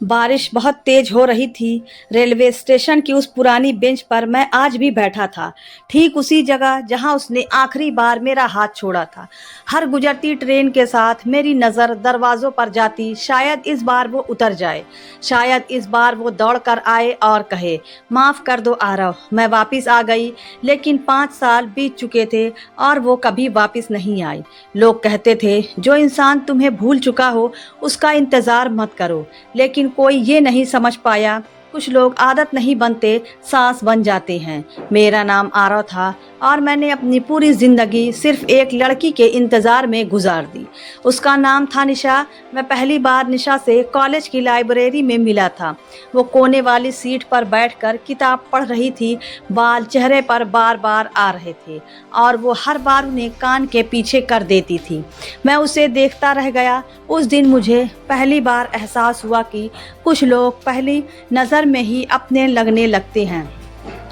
बारिश बहुत तेज हो रही थी। रेलवे स्टेशन की उस पुरानी बेंच पर मैं आज भी बैठा था, ठीक उसी जगह जहां उसने आखिरी बार मेरा हाथ छोड़ा था। हर गुजरती ट्रेन के साथ मेरी नज़र दरवाज़ों पर जाती। शायद इस बार वो उतर जाए, शायद इस बार वो दौड़ कर आए और कहे, माफ़ कर दो आरव, मैं वापस आ गई। लेकिन 5 साल बीत चुके थे और वो कभी वापस नहीं आई। लोग कहते थे, जो इंसान तुम्हें भूल चुका हो उसका इंतज़ार मत करो, लेकिन कोई ये नहीं समझ पाया, कुछ लोग आदत नहीं बनते, सांस बन जाते हैं। मेरा नाम आरव था और मैंने अपनी पूरी ज़िंदगी सिर्फ एक लड़की के इंतज़ार में गुजार दी। उसका नाम था निशा। मैं पहली बार निशा से कॉलेज की लाइब्रेरी में मिला था। वो कोने वाली सीट पर बैठकर किताब पढ़ रही थी। बाल चेहरे पर बार बार आ रहे थे और वो हर बार उन्हें कान के पीछे कर देती थी। मैं उसे देखता रह गया। उस दिन मुझे पहली बार एहसास हुआ कि कुछ लोग पहली नज़र में ही अपने लगने लगते हैं।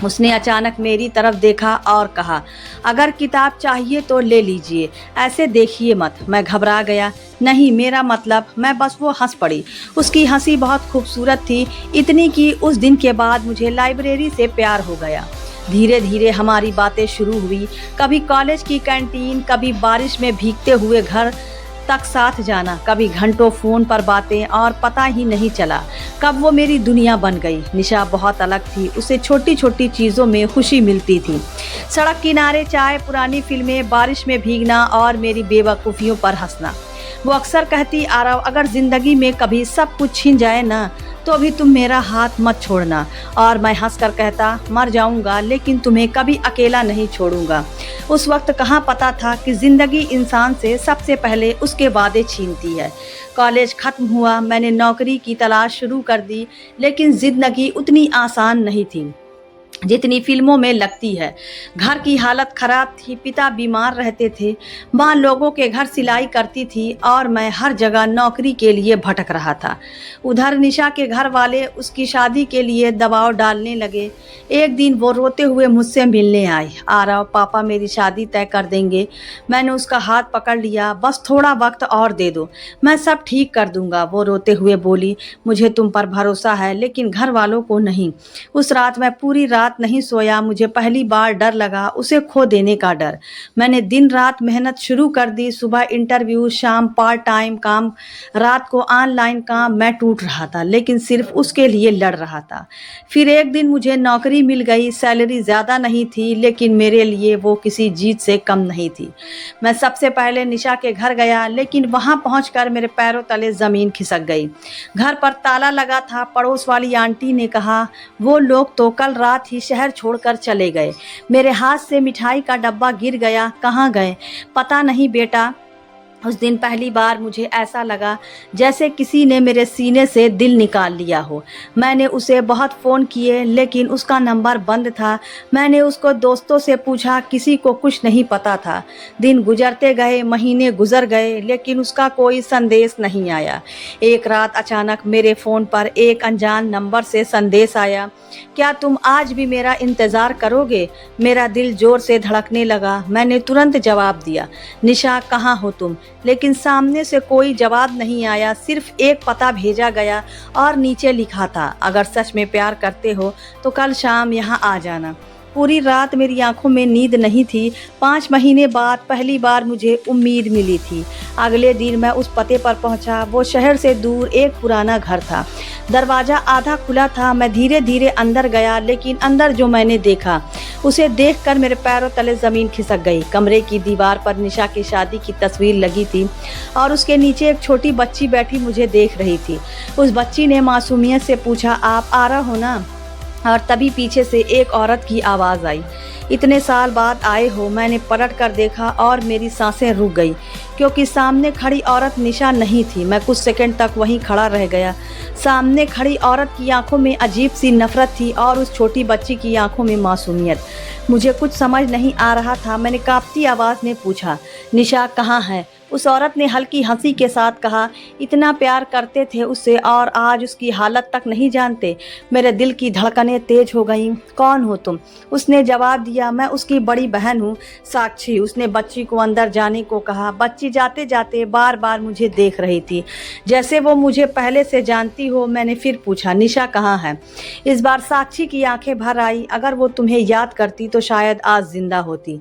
उसने अचानक मेरी तरफ देखा और कहा, अगर किताब चाहिए तो ले लीजिए, ऐसे देखिए मत। मैं घबरा गया। नहीं, मेरा मतलब, मैं बस। वो हंस पड़ी। उसकी हंसी बहुत खूबसूरत थी, इतनी कि उस दिन के बाद मुझे लाइब्रेरी से प्यार हो गया। धीरे धीरे हमारी बातें शुरू हुई, कभी कॉलेज की कैंटीन, कभी बारिश में भीगते हुए घर तक साथ जाना, कभी घंटों फ़ोन पर बातें, और पता ही नहीं चला कब वो मेरी दुनिया बन गई। निशा बहुत अलग थी। उसे छोटी छोटी चीज़ों में खुशी मिलती थी। सड़क किनारे चाय, पुरानी फिल्में, बारिश में भीगना और मेरी बेवकूफ़ियों पर हंसना। वो अक्सर कहती, आरव, अगर ज़िंदगी में कभी सब कुछ छिन जाए ना, तो अभी तुम मेरा हाथ मत छोड़ना। और मैं हंसकर कहता, मर जाऊंगा लेकिन तुम्हें कभी अकेला नहीं छोड़ूंगा। उस वक्त कहाँ पता था कि ज़िंदगी इंसान से सबसे पहले उसके वादे छीनती है। कॉलेज ख़त्म हुआ, मैंने नौकरी की तलाश शुरू कर दी, लेकिन ज़िंदगी उतनी आसान नहीं थी जितनी फिल्मों में लगती है। घर की हालत ख़राब थी, पिता बीमार रहते थे, माँ लोगों के घर सिलाई करती थी और मैं हर जगह नौकरी के लिए भटक रहा था। उधर निशा के घर वाले उसकी शादी के लिए दबाव डालने लगे। एक दिन वो रोते हुए मुझसे मिलने आई। आरव, पापा मेरी शादी तय कर देंगे। मैंने उसका हाथ पकड़ लिया। बस थोड़ा वक्त और दे दो, मैं सब ठीक कर दूंगा। वो रोते हुए बोली, मुझे तुम पर भरोसा है, लेकिन घर वालों को नहीं। उस रात मैं पूरी रात नहीं सोया। मुझे पहली बार डर लगा, उसे खो देने का डर। मैंने दिन रात मेहनत शुरू कर दी। सुबह इंटरव्यू, शाम पार्ट टाइम काम, रात को ऑनलाइन काम। मैं टूट रहा था, लेकिन सिर्फ उसके लिए लड़ रहा था। फिर एक दिन मुझे नौकरी मिल गई। सैलरी ज़्यादा नहीं थी, लेकिन मेरे लिए वो किसी जीत से कम नहीं थी। मैं सबसे पहले निशा के घर गया, लेकिन वहाँ पहुँचकर मेरे पैरों तले ज़मीन खिसक गई। घर पर ताला लगा था। पड़ोस वाली आंटी ने कहा, वो लोग तो कल रात ही शहर छोड़कर चले गए। मेरे हाथ से मिठाई का डब्बा गिर गया। कहाँ गए पता नहीं बेटा। उस दिन पहली बार मुझे ऐसा लगा जैसे किसी ने मेरे सीने से दिल निकाल लिया हो। मैंने उसे बहुत फ़ोन किए, लेकिन उसका नंबर बंद था। मैंने उसको दोस्तों से पूछा, किसी को कुछ नहीं पता था। दिन गुजरते गए, महीने गुजर गए, लेकिन उसका कोई संदेश नहीं आया। एक रात अचानक मेरे फ़ोन पर एक अनजान नंबर से संदेश आया, क्या तुम आज भी मेरा इंतज़ार करोगे? मेरा दिल ज़ोर से धड़कने लगा। मैंने तुरंत जवाब दिया, निशा, कहाँ हो तुम? लेकिन सामने से कोई जवाब नहीं आया। सिर्फ एक पता भेजा गया और नीचे लिखा था, अगर सच में प्यार करते हो तो कल शाम यहाँ आ जाना। पूरी रात मेरी आंखों में नींद नहीं थी। 5 महीने बाद पहली बार मुझे उम्मीद मिली थी। अगले दिन मैं उस पते पर पहुंचा। वो शहर से दूर एक पुराना घर था। दरवाज़ा आधा खुला था। मैं धीरे धीरे अंदर गया, लेकिन अंदर जो मैंने देखा, उसे देखकर मेरे पैरों तले ज़मीन खिसक गई। कमरे की दीवार पर निशा की शादी की तस्वीर लगी थी और उसके नीचे एक छोटी बच्ची बैठी मुझे देख रही थी। उस बच्ची ने मासूमियत से पूछा, आप आरा हो ना? और तभी पीछे से एक औरत की आवाज़ आई, इतने साल बाद आए हो? मैंने पलट कर देखा और मेरी सांसें रुक गई, क्योंकि सामने खड़ी औरत निशा नहीं थी। मैं कुछ सेकंड तक वहीं खड़ा रह गया। सामने खड़ी औरत की आंखों में अजीब सी नफ़रत थी और उस छोटी बच्ची की आंखों में मासूमियत। मुझे कुछ समझ नहीं आ रहा था। मैंने कांपती आवाज़ में पूछा, निशा कहाँ है? उस औरत ने हल्की हंसी के साथ कहा, इतना प्यार करते थे उससे और आज उसकी हालत तक नहीं जानते। मेरे दिल की धड़कनें तेज हो गईं। कौन हो तुम? उसने जवाब दिया, मैं उसकी बड़ी बहन हूँ, साक्षी। उसने बच्ची को अंदर जाने को कहा। बच्ची जाते जाते बार बार मुझे देख रही थी, जैसे वो मुझे पहले से जानती हो। मैंने फिर पूछा, निशा कहाँ है? इस बार साक्षी की आंखें भर आई। अगर वो तुम्हें याद करती तो शायद आज जिंदा होती।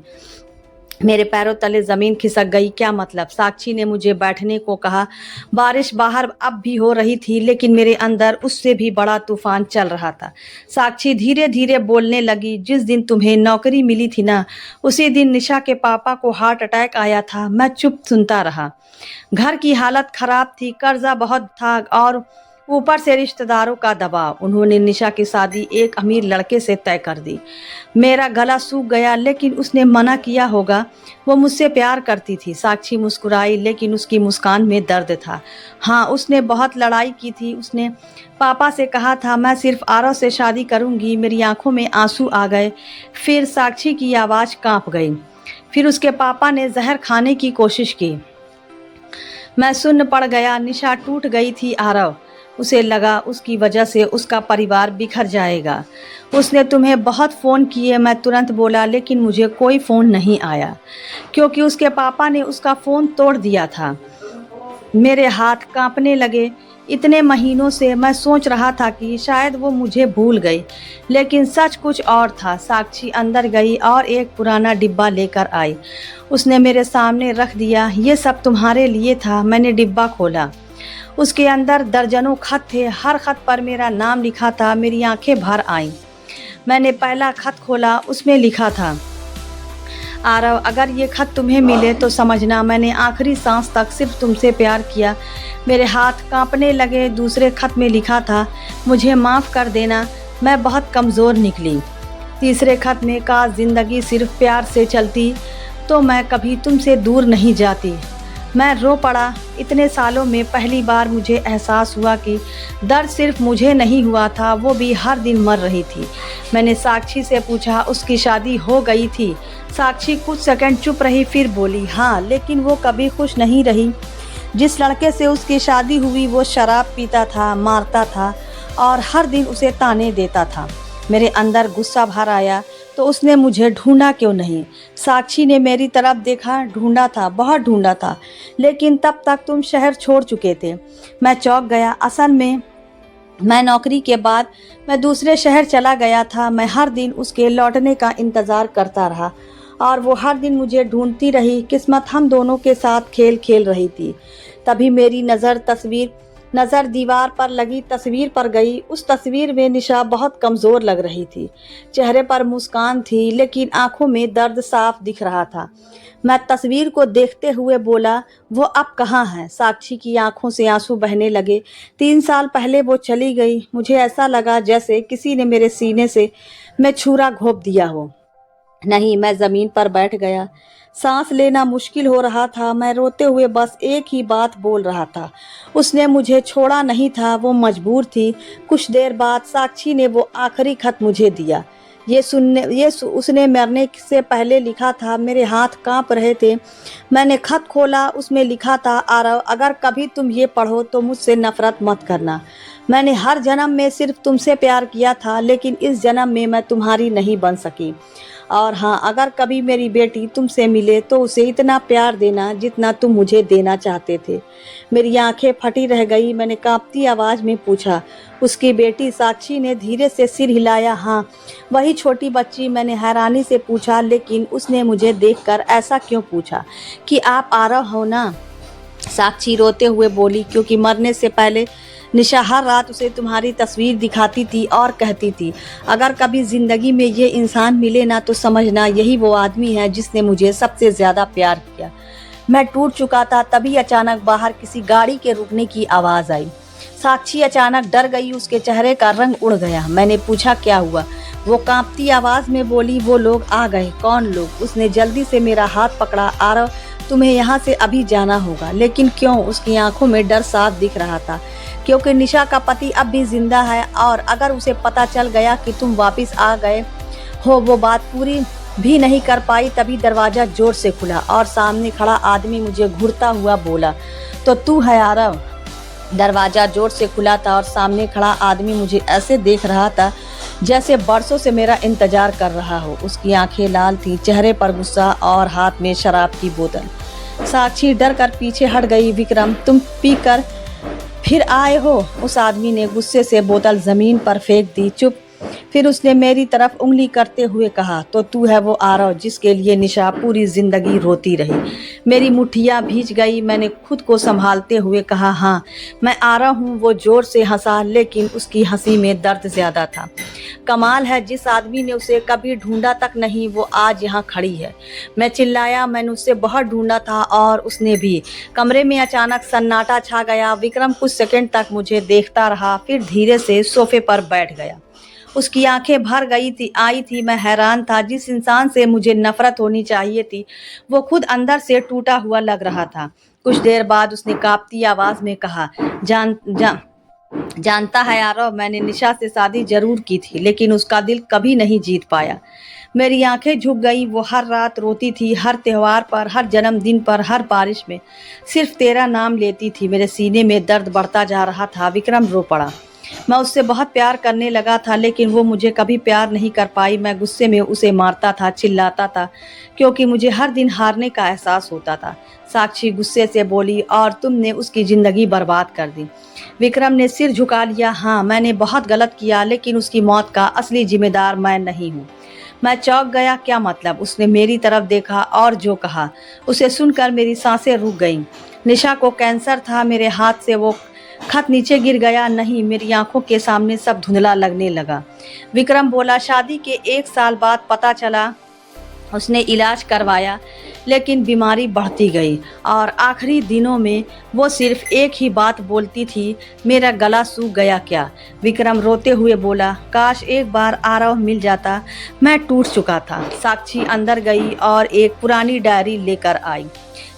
मेरे पैरों तले जमीन खिसक गई। क्या मतलब? साक्षी ने मुझे बैठने को कहा। बारिश बाहर अब भी हो रही थी, लेकिन मेरे अंदर उससे भी बड़ा तूफान चल रहा था। साक्षी धीरे धीरे बोलने लगी, जिस दिन तुम्हें नौकरी मिली थी ना, उसी दिन निशा के पापा को हार्ट अटैक आया था। मैं चुप सुनता रहा। घर की हालत खराब थी, कर्जा बहुत था और ऊपर से रिश्तेदारों का दबाव। उन्होंने निशा की शादी एक अमीर लड़के से तय कर दी। मेरा गला सूख गया, लेकिन उसने मना किया होगा। वो मुझसे प्यार करती थी। साक्षी मुस्कुराई, लेकिन उसकी मुस्कान में दर्द था। हाँ, उसने बहुत लड़ाई की थी। उसने पापा से कहा था, मैं सिर्फ आरव से शादी करूंगी। मेरी आंखों में आंसू आ गए। फिर साक्षी की आवाज़ कांप गई। फिर उसके पापा ने जहर खाने की कोशिश की। मैं सुन्न पड़ गया। निशा टूट गई थी आरव। उसे लगा उसकी वजह से उसका परिवार बिखर जाएगा। उसने तुम्हें बहुत फ़ोन किए। मैं तुरंत बोला, लेकिन मुझे कोई फ़ोन नहीं आया, क्योंकि उसके पापा ने उसका फ़ोन तोड़ दिया था। मेरे हाथ कांपने लगे। इतने महीनों से मैं सोच रहा था कि शायद वो मुझे भूल गई, लेकिन सच कुछ और था। साक्षी अंदर गई और एक पुराना डिब्बा लेकर आई। उसने मेरे सामने रख दिया। ये सब तुम्हारे लिए था। मैंने डिब्बा खोला। उसके अंदर दर्जनों खत थे। हर खत पर मेरा नाम लिखा था। मेरी आंखें भर आईं। मैंने पहला खत खोला। उसमें लिखा था, आरव, अगर ये खत तुम्हें मिले तो समझना मैंने आखिरी सांस तक सिर्फ तुमसे प्यार किया। मेरे हाथ कांपने लगे। दूसरे खत में लिखा था, मुझे माफ़ कर देना, मैं बहुत कमज़ोर निकली। तीसरे खत में, काश ज़िंदगी सिर्फ प्यार से चलती तो मैं कभी तुमसे दूर नहीं जाती। मैं रो पड़ा। इतने सालों में पहली बार मुझे एहसास हुआ कि दर्द सिर्फ मुझे नहीं हुआ था, वो भी हर दिन मर रही थी। मैंने साक्षी से पूछा, उसकी शादी हो गई थी? साक्षी कुछ सेकंड चुप रही, फिर बोली, हाँ, लेकिन वो कभी खुश नहीं रही। जिस लड़के से उसकी शादी हुई वो शराब पीता था, मारता था और हर दिन उसे ताने देता था। मेरे अंदर गुस्सा भर आया। तो उसने मुझे ढूंढा क्यों नहीं? साक्षी ने मेरी तरफ देखा। ढूंढा था, बहुत ढूंढा था, लेकिन तब तक तुम शहर छोड़ चुके थे। मैं चौंक गया। असल में मैं नौकरी के बाद मैं दूसरे शहर चला गया था। मैं हर दिन उसके लौटने का इंतज़ार करता रहा और वो हर दिन मुझे ढूंढती रही। किस्मत हम दोनों के साथ खेल खेल रही थी। तभी मेरी नज़र दीवार पर लगी तस्वीर पर गई। उस तस्वीर में निशा बहुत कमज़ोर लग रही थी। चेहरे पर मुस्कान थी, लेकिन आंखों में दर्द साफ दिख रहा था। मैं तस्वीर को देखते हुए बोला, वो अब कहाँ है? साक्षी की आंखों से आंसू बहने लगे। 3 साल पहले वो चली गई। मुझे ऐसा लगा जैसे किसी ने मेरे सीने से मैं छुरा घोंप दिया हो। नहीं, मैं ज़मीन पर बैठ गया। सांस लेना मुश्किल हो रहा था। मैं रोते हुए बस एक ही बात बोल रहा था, उसने मुझे छोड़ा नहीं था, वो मजबूर थी। कुछ देर बाद साक्षी ने वो आखिरी खत मुझे दिया। उसने मरने से पहले लिखा था। मेरे हाथ कांप रहे थे। मैंने खत खोला। उसमें लिखा था, आरव, अगर कभी तुम ये पढ़ो तो मुझसे नफरत मत करना। मैंने हर जन्म में सिर्फ तुमसे प्यार किया था, लेकिन इस जन्म में मैं तुम्हारी नहीं बन सकी। और हाँ, अगर कभी मेरी बेटी तुमसे मिले तो उसे इतना प्यार देना जितना तुम मुझे देना चाहते थे। मेरी आंखें फटी रह गई। मैंने कांपती आवाज़ में पूछा, उसकी बेटी? साक्षी ने धीरे से सिर हिलाया। हाँ, वही छोटी बच्ची। मैंने हैरानी से पूछा, लेकिन उसने मुझे देखकर ऐसा क्यों पूछा कि आप आरव हो ना? साक्षी रोते हुए बोली, क्योंकि मरने से पहले निशा हर रात उसे तुम्हारी तस्वीर दिखाती थी और कहती थी, अगर कभी ज़िंदगी में ये इंसान मिले ना तो समझना यही वो आदमी है जिसने मुझे सबसे ज़्यादा प्यार किया। मैं टूट चुका था। तभी अचानक बाहर किसी गाड़ी के रुकने की आवाज़ आई। साक्षी अचानक डर गई। उसके चेहरे का रंग उड़ गया। मैंने पूछा, क्या हुआ? वो कांपती आवाज़ में बोली, वो लोग आ गए। कौन लोग? उसने जल्दी से मेरा हाथ पकड़ा। आरव, तुम्हें यहाँ से अभी जाना होगा। लेकिन क्यों? उसकी आंखों में डर साफ दिख रहा था। क्योंकि निशा का पति अब भी जिंदा है और अगर उसे पता चल गया कि तुम वापस आ गए हो, वो बात पूरी भी नहीं कर पाई तभी दरवाज़ा ज़ोर से खुला और सामने खड़ा आदमी मुझे घूरता हुआ बोला, तो तू है आरव? दरवाज़ा ज़ोर से खुला था और सामने खड़ा आदमी मुझे ऐसे देख रहा था जैसे बरसों से मेरा इंतज़ार कर रहा हो। उसकी आंखें लाल थीं, चेहरे पर गुस्सा और हाथ में शराब की बोतल। साक्षी डर कर पीछे हट गई। विक्रम, तुम पी कर फिर आए हो? उस आदमी ने गुस्से से बोतल ज़मीन पर फेंक दी। चुप। फिर उसने मेरी तरफ उंगली करते हुए कहा, तो तू है वो आरव जिसके लिए निशा पूरी जिंदगी रोती रही। मेरी मुट्ठियां भींच गई। मैंने खुद को संभालते हुए कहा, हाँ मैं आरव हूँ। वो जोर से हंसा, लेकिन उसकी हंसी में दर्द ज्यादा था। कमाल है, जिस आदमी ने उसे कभी ढूंढा तक नहीं, वो आज यहाँ खड़ी है। मैं चिल्लाया, मैंने उसे बहुत ढूंढा था और उसने भी। कमरे में अचानक सन्नाटा छा गया। विक्रम कुछ सेकंड तक मुझे देखता रहा, फिर धीरे से सोफे पर बैठ गया। उसकी आंखें भर आई थी। मैं हैरान था। जिस इंसान से मुझे नफरत होनी चाहिए थी, वो खुद अंदर से टूटा हुआ लग रहा था। कुछ देर बाद उसने कांपती आवाज में कहा, जानता है आरव, मैंने निशा से शादी जरूर की थी, लेकिन उसका दिल कभी नहीं जीत पाया। मेरी आंखें झुक गई। वो हर रात रोती थी, हर त्योहार पर, हर जन्मदिन पर, हर बारिश में सिर्फ तेरा नाम लेती थी। मेरे सीने में दर्द बढ़ता जा रहा था। विक्रम रो पड़ा। मैं उससे बहुत प्यार करने लगा था, लेकिन वो मुझे कभी प्यार नहीं कर पाई। मैं गुस्से में उसे मारता था, चिल्लाता था, क्योंकि मुझे हर दिन हारने का एहसास होता था। साक्षी गुस्से से बोली, और तुमने उसकी जिंदगी बर्बाद कर दी। विक्रम ने सिर झुका लिया। हाँ, मैंने बहुत गलत किया, लेकिन उसकी मौत का असली जिम्मेदार मैं नहीं हूँ। मैं चौंक गया। क्या मतलब? उसने मेरी तरफ देखा और जो कहा उसे सुनकर मेरी सांसें रुक गईं। निशा को कैंसर था। मेरे हाथ से वो खत नीचे गिर गया। नहीं, मेरी आंखों के सामने सब धुंधला लगने लगा। विक्रम बोला, शादी के 1 साल बाद पता चला। उसने इलाज करवाया, लेकिन बीमारी बढ़ती गई और आखिरी दिनों में वो सिर्फ एक ही बात बोलती थी, मेरा गला सूख गया क्या? विक्रम रोते हुए बोला, काश एक बार आरव मिल जाता। मैं टूट चुका था। साक्षी अंदर गई और एक पुरानी डायरी लेकर आई।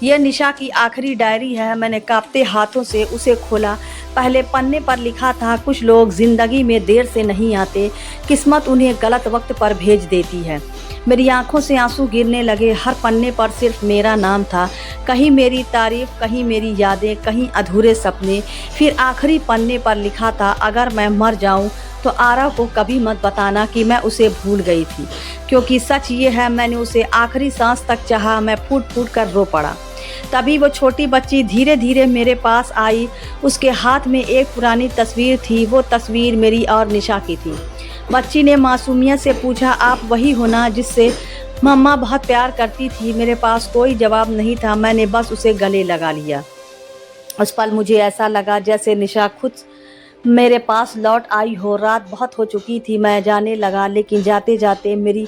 यह निशा की आखिरी डायरी है। मैंने कांपते हाथों से उसे खोला। पहले पन्ने पर लिखा था, कुछ लोग जिंदगी में देर से नहीं आते, किस्मत उन्हें गलत वक्त पर भेज देती है। मेरी आंखों से आंसू गिरने लगे। हर पन्ने पर सिर्फ मेरा नाम था, कहीं मेरी तारीफ, कहीं मेरी यादें, कहीं अधूरे सपने। फिर आखिरी पन्ने पर लिखा था, अगर मैं मर जाऊं तो आरव को कभी मत बताना कि मैं उसे भूल गई थी, क्योंकि सच ये है, मैंने उसे आखिरी सांस तक चाहा। मैं फूट फूट कर रो पड़ा। तभी वो छोटी बच्ची धीरे धीरे मेरे पास आई। उसके हाथ में एक पुरानी तस्वीर थी। वो तस्वीर मेरी और निशा की थी। बच्ची ने मासूमियत से पूछा, आप वही हो ना जिससे मम्मा बहुत प्यार करती थी? मेरे पास कोई जवाब नहीं था। मैंने बस उसे गले लगा लिया। उस पल मुझे ऐसा लगा जैसे निशा खुद मेरे पास लौट आई हो। रात बहुत हो चुकी थी। मैं जाने लगा, लेकिन जाते जाते मेरी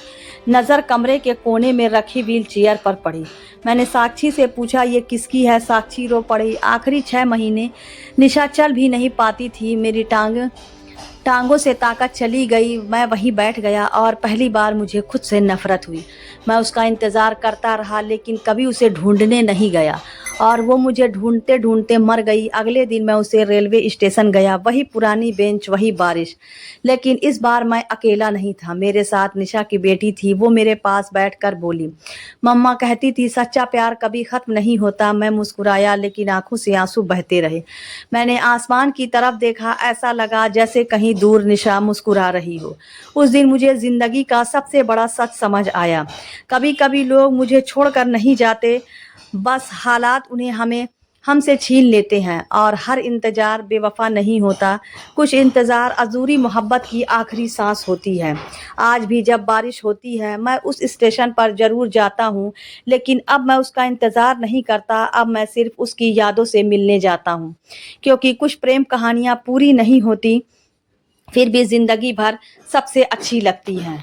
नज़र कमरे के कोने में रखी व्हील चेयर पर पड़ी। मैंने साक्षी से पूछा, ये किसकी है? साक्षी रो पड़ी। आखिरी 6 महीने निशा चल भी नहीं पाती थी। मेरी टांगों से ताकत चली गई। मैं वहीं बैठ गया और पहली बार मुझे खुद से नफरत हुई। मैं उसका इंतज़ार करता रहा, लेकिन कभी उसे ढूंढने नहीं गया और वो मुझे ढूंढते ढूंढते मर गई। अगले दिन मैं उसे रेलवे स्टेशन गया। वही पुरानी बेंच, वही बारिश, लेकिन इस बार मैं अकेला नहीं था। मेरे साथ निशा की बेटी थी। वो मेरे पास बैठकर बोली, मम्मा कहती थी सच्चा प्यार कभी ख़त्म नहीं होता। मैं मुस्कुराया, लेकिन आंखों से आंसू बहते रहे। मैंने आसमान की तरफ देखा। ऐसा लगा जैसे कहीं दूर निशा मुस्कुरा रही हो। उस दिन मुझे ज़िंदगी का सबसे बड़ा सच समझ आया। कभी कभी लोग मुझे छोड़कर नहीं जाते, बस हालात उन्हें हमसे छीन लेते हैं। और हर इंतज़ार बेवफा नहीं होता। कुछ इंतज़ार अधूरी मोहब्बत की आखिरी सांस होती है। आज भी जब बारिश होती है, मैं उस स्टेशन पर ज़रूर जाता हूँ, लेकिन अब मैं उसका इंतज़ार नहीं करता। अब मैं सिर्फ उसकी यादों से मिलने जाता हूँ, क्योंकि कुछ प्रेम कहानियाँ पूरी नहीं होती, फिर भी ज़िंदगी भर सबसे अच्छी लगती हैं।